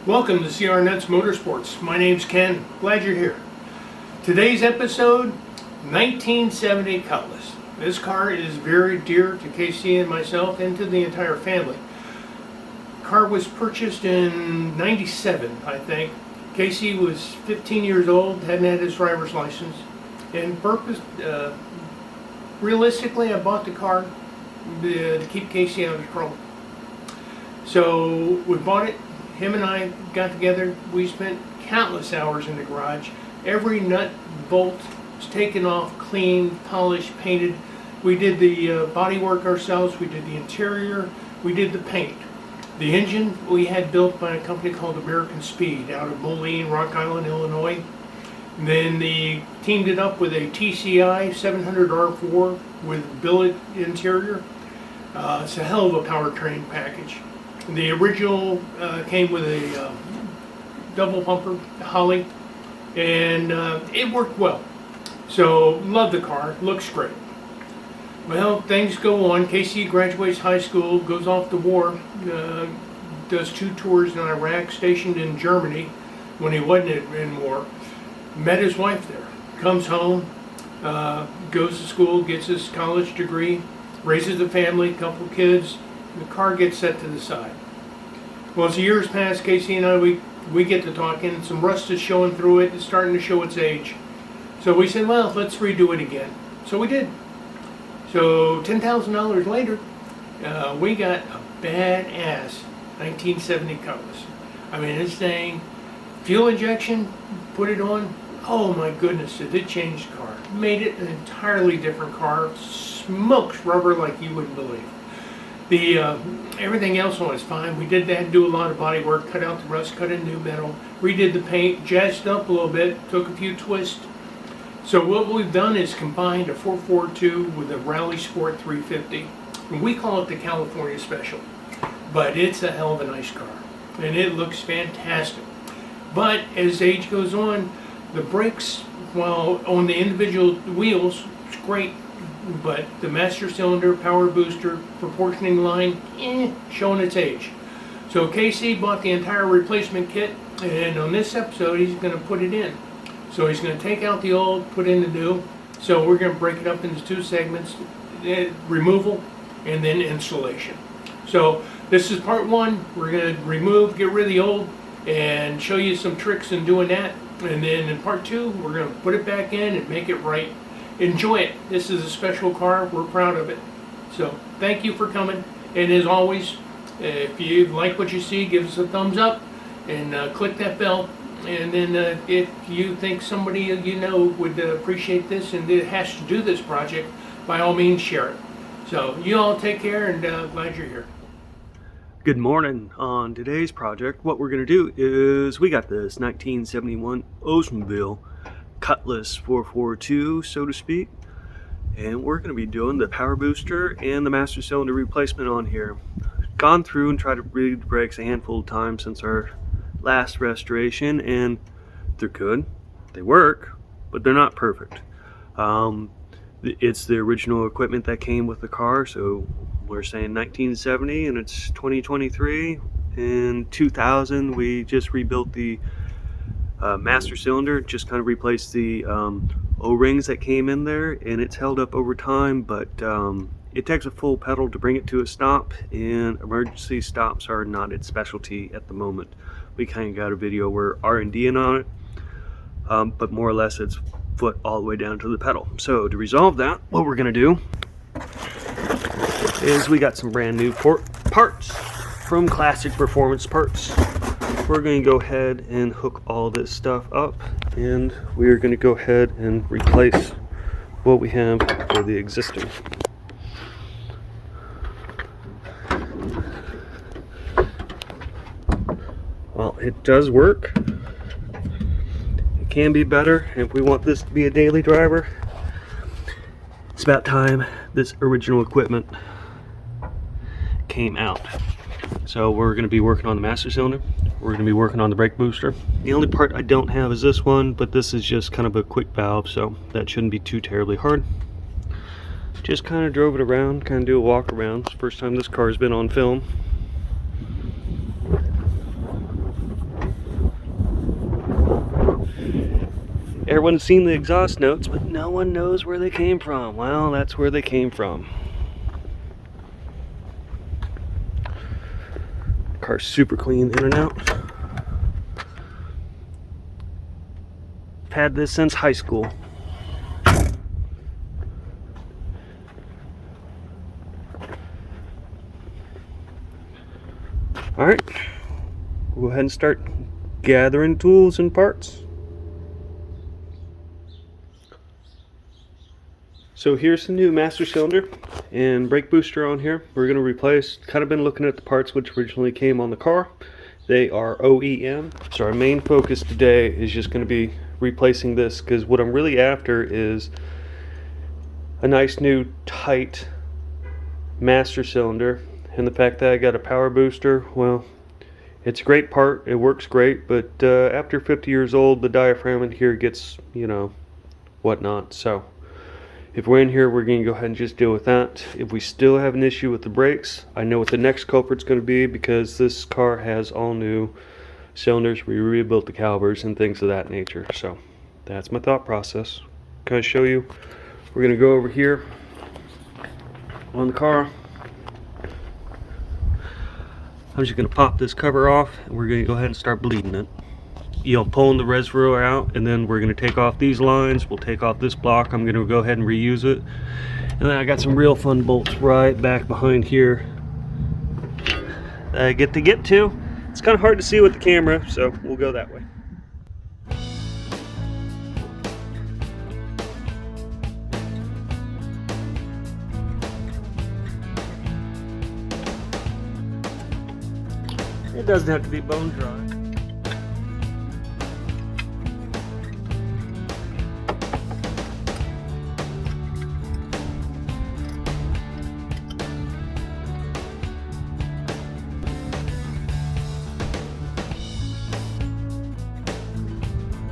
Welcome to CR Nuts Motorsports. My name's Ken. Glad you're here. Today's episode, 1970 Cutlass. This car is very dear to KC and myself and to the entire family. Car was purchased in 97, I think. KC was 15 years old, hadn't had his driver's license. And realistically, I bought the car to keep KC out of trouble. So we bought it. Him and I got together. We spent countless hours in the garage. Every nut, bolt was taken off, cleaned, polished, painted. We did the body work ourselves. We did the interior. We did the paint. The engine we had built by a company called American Speed out of Moline, Rock Island, Illinois. And then they teamed it up with a TCI 700R4 with billet interior. It's a hell of a powertrain package. The original came with a double bumper Holly, and it worked well. So love the car, looks great. Well, things go on. KC graduates high school, goes off to war, does 2 tours in Iraq, stationed in Germany when he wasn't in war. Met his wife there, comes home, goes to school, gets his college degree, raises a family, couple kids. The car gets set to the side. Well, as the years pass, KC and I, we get to talking. Some rust is showing through it. It's starting to show its age. So we said, well, let's redo it again. So we did. So $10,000 later, we got a badass 1970 Cutlass. I mean, this thing, fuel injection, put it on. Oh my goodness, did it change the car. Made it an entirely different car. Smokes rubber like you wouldn't believe. The everything else was fine. We did that, do a lot of body work, cut out the rust, cut in new metal, redid the paint, jazzed up a little bit, took a few twists. So what we've done is combined a 442 with a Rally Sport 350. And we call it the California Special. But it's a hell of a nice car. And it looks fantastic. But as age goes on, the brakes, while on the individual wheels, it's great. But the master cylinder, power booster, proportioning line, showing its age. So KC bought the entire replacement kit, and on this episode he's going to put it in. So he's going to take out the old, put in the new. So we're going to break it up into 2 segments, removal and then installation. So this is part 1. We're going to remove, get rid of the old, and show you some tricks in doing that. And then in part 2, we're going to put it back in and make it right. Enjoy it. This is a special car. We're proud of it. So thank you for coming. And as always, if you like what you see, give us a thumbs up and click that bell. And then if you think somebody you know would appreciate this and has to do this project, by all means share it. So you all take care, and glad you're here. Good morning. On today's project, what we're going to do is we got this 1971 Oldsmobile Cutlass 442, so to speak, and we're going to be doing the power booster and the master cylinder replacement on here. Gone through and tried to read the brakes a handful of times since our last restoration, and they're good. They work, but they're not perfect. It's the original equipment that came with the car, so we're saying 1970 and it's 2023. In 2000 we just rebuilt the master cylinder, just kind of replaced the O-rings that came in there, and it's held up over time, but it takes a full pedal to bring it to a stop, and emergency stops are not its specialty at the moment. We kind of got a video where R&D'ing on it, but more or less it's foot all the way down to the pedal. So to resolve that, what we're going to do is we got some brand new parts from Classic Performance Parts. We're going to go ahead and hook all this stuff up, and we're going to go ahead and replace what we have with the existing. Well, it does work. It can be better if we want this to be a daily driver. It's about time this original equipment came out. So we're going to be working on the master cylinder. We're going to be working on the brake booster. The only part I don't have is this one, but this is just kind of a quick valve, so that shouldn't be too terribly hard. Just kind of drove it around, kind of do a walk around. It's the first time this car has been on film. Everyone's seen the exhaust notes, but no one knows where they came from. Well, that's where they came from. Car's super clean in and out. Had this since high school. Alright, we'll go ahead and start gathering tools and parts. So here's the new master cylinder and brake booster on here. We're going to replace, kind of been looking at the parts which originally came on the car. They are OEM. So our main focus today is just going to be replacing this, because what I'm really after is a nice new tight master cylinder. And the fact that I got a power booster, well, it's a great part, it works great, but after 50 years old, the diaphragm in here gets, you know, whatnot. So if we're in here, we're going to go ahead and just deal with that. If we still have an issue with the brakes, I know what the next culprit's going to be, because this car has all new cylinders. We rebuilt the calipers and things of that nature. So that's my thought process. Kind of show you. We're going to go over here on the car. I'm just going to pop this cover off, and we're going to go ahead and start bleeding it. You know, pulling the reservoir out, and then we're going to take off these lines. We'll take off this block. I'm going to go ahead and reuse it. And then I got some real fun bolts right back behind here that I get to. It's kind of hard to see with the camera, so we'll go that way. It doesn't have to be bone dry.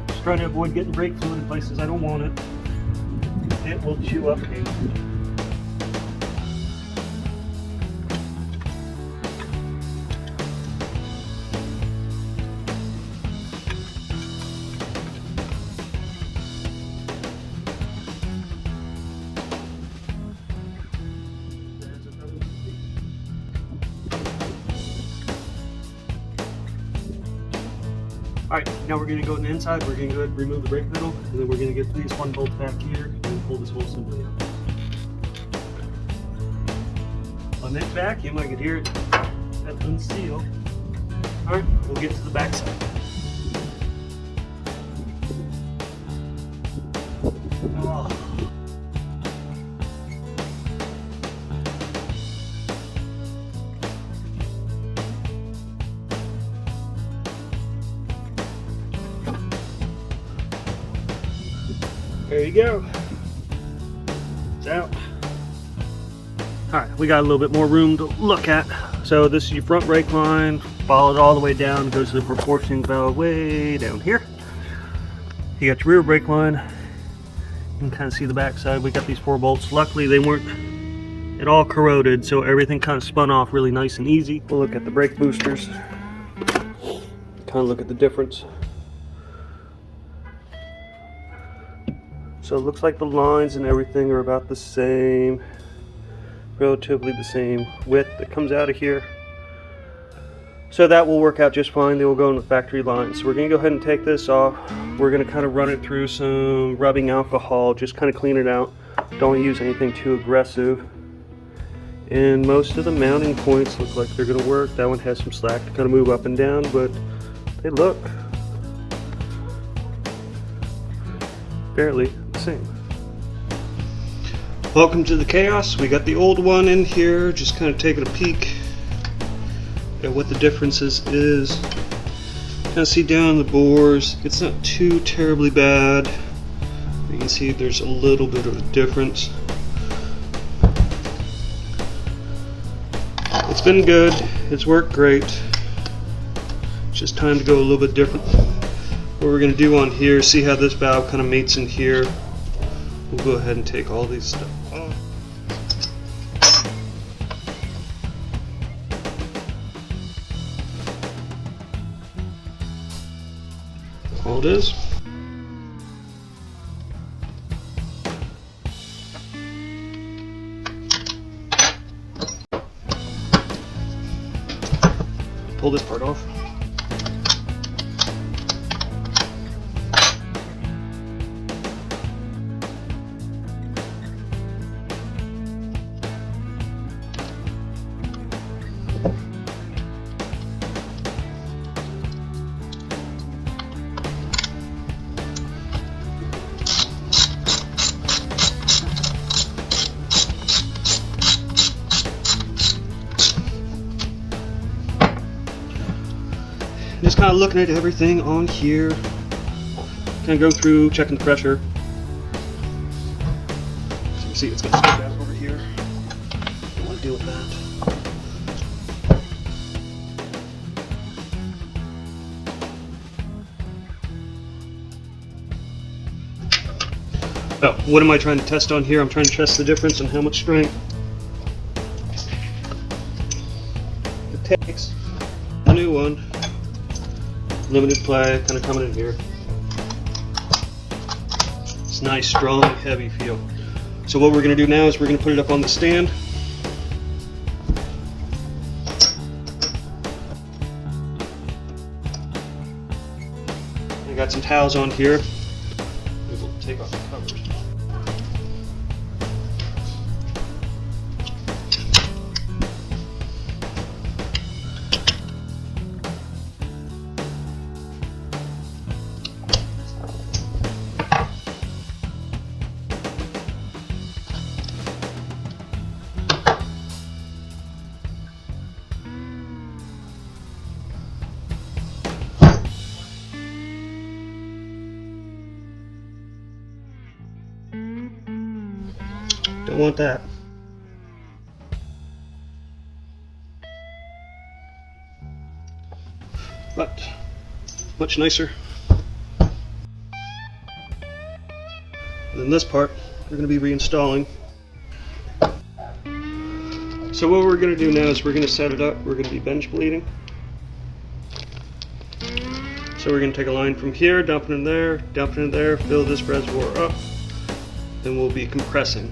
Just trying to avoid getting brake fluid in places I don't want it. It will chew up paint. Alright, now we're going to go on the inside. We're going to go ahead and remove the brake pedal, and then we're going to get these one bolts back here and pull this whole assembly out. On that vacuum, I could hear it unseal. Alright, we'll get to the back side. Oh. There you go. It's out. Alright, we got a little bit more room to look at. So this is your front brake line. Follow it all the way down. Goes to the proportioning valve way down here. You got your rear brake line. You can kind of see the back side. We got these 4 bolts. Luckily they weren't at all corroded, so everything kind of spun off really nice and easy. We'll look at the brake boosters. Kind of look at the difference. So it looks like the lines and everything are about the same, relatively the same width that comes out of here. So that will work out just fine. They will go in the factory line. So we're going to go ahead and take this off. We're going to kind of run it through some rubbing alcohol, just kind of clean it out. Don't use anything too aggressive. And most of the mounting points look like they're going to work. That one has some slack to kind of move up and down, but they look fairly the same. Welcome to the chaos. We got the old one in here, just kind of taking a peek at what the differences is. Kind of see down the bores, it's not too terribly bad. You can see there's a little bit of a difference. It's been good, it's worked great. It's just time to go a little bit different. What we're going to do on here, see how this valve kind of mates in here. We'll go ahead and take all these stuff off. All it is. pull this part off. Just kind of looking at everything on here, kind of go through, checking the pressure. So you can see it's going to stick out over here. Don't want to deal with that. Oh, what am I trying to test on here? I'm trying to test the difference in how much strength it takes. The new one. Limited play, kind of coming in here. It's nice, strong, heavy feel. So what we're going to do now is we're going to put it up on the stand. I got some towels on here. We'll take off the covers. Don't want that. But much nicer. And then this part we're going to be reinstalling. So what we're going to do now is we're going to set it up. We're going to be bench bleeding. So we're going to take a line from here, dump it in there, fill this reservoir up, then we'll be compressing.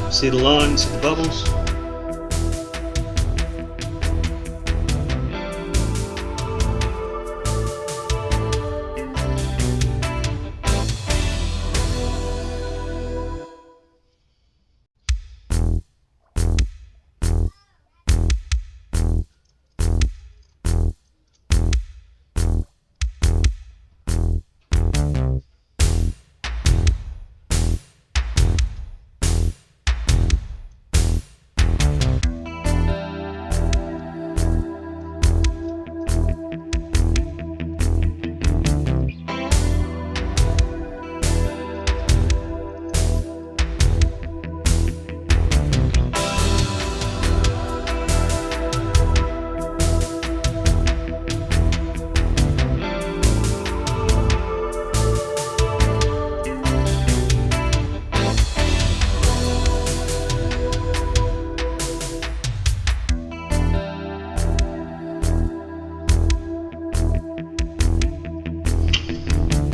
See the lines, see the bubbles.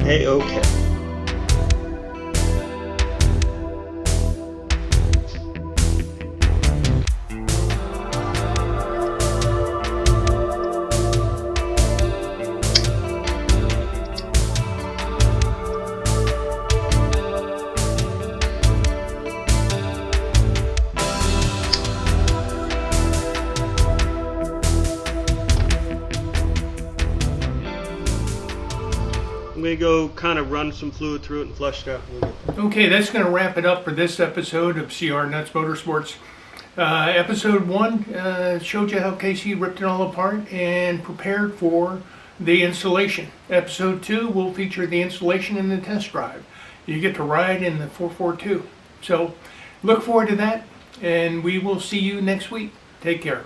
A-OK. I'm going to go kind of run some fluid through it and flush it out. Okay, that's going to wrap it up for this episode of CR Nuts Motorsports. Episode 1 showed you how Casey ripped it all apart and prepared for the installation. Episode 2 will feature the installation and the test drive. You get to ride in the 442. So look forward to that, and we will see you next week. Take care.